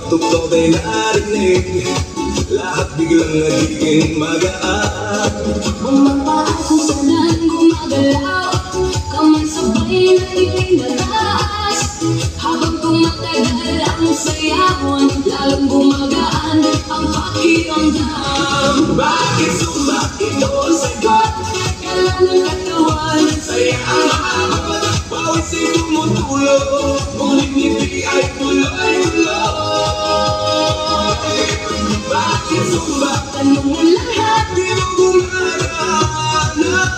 tugtog ay narinig, lahat biglang nagiging magaan. Bumaba kung saan gumagalaw, kamay sabay na itinataas. Habang tumatagal ang sayawan, lalong gumagaan ang pakiramdam. Bakit sumba ito ang sagot? Galaw ng katawan, Saya ang habot, bawat ay tumutulo, ngunit ngiti ay tuloy-tuloy. Bakit sumba? tanong mo lahat, Di mo gumagana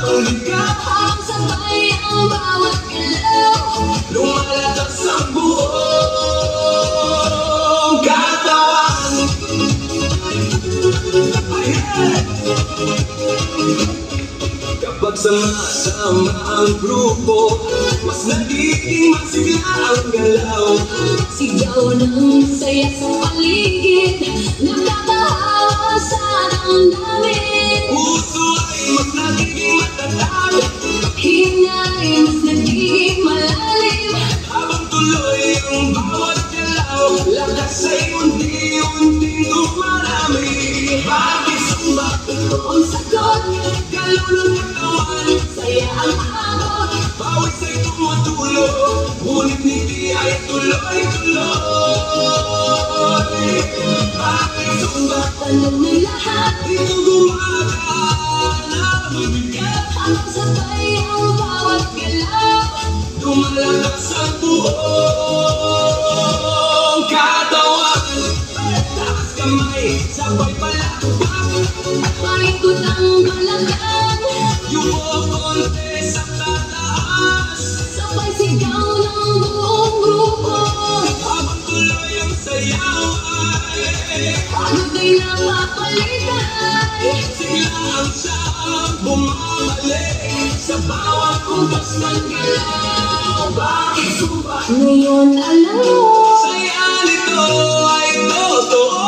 ang ligaw, habang sabay ang bawat galaw. lumalakas ang buong katawan. Ayan! Kapag sama-sama ang grupo, mas nagiging masigla ang galaw. Sigaw ng saya sa paligid, nakakahawa sa damdamin. Puso ay mas nagiging matatag, Hinga ay mas nagiging malalim. habang tuloy ang bawat galaw, lakas ay unti-unting dumarami. Bakit sumba? Ito ang sagot, Galaw ng katawan, saya ang abot. bawat ay tumutulo, ngunit ngiti ay tuloy-tuloy. Bakit sumba? Tanong ng lahat, Dito gumagana ang bigat, habang sabay ang bawat galaw. lumalakas ang buong katawan. Taas kamay, sabay palakpak, Paikot ang balakang, yuko konti sa tataas. sabay sigaw ng buong grupo. Habang tuloy ang sayaw ay Pagod ay napapalitay. siglaan siyang bumabalik sa bawat kumpas ng galaw. Bakit sumba? Ngayon alam mo, Saya nito ay totoo.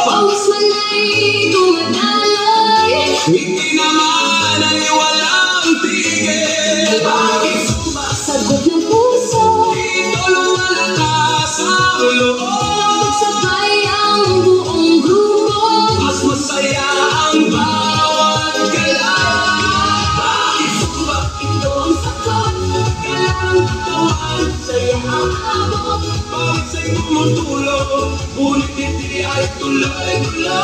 pawis man ay dumadaloy. Ngiti naman ay walang tigil. Bakit sumba? Sagot ng puso, Dito lumalakas ang loob. sabay ang buong grupo. Mas masaya ang bawat galaw. Bakit sumba? Ito ang sagot, Galaw ng katawan, saya ang abot. bawat ay tumutulo, ngunit hindi ay tuloy-tuloy.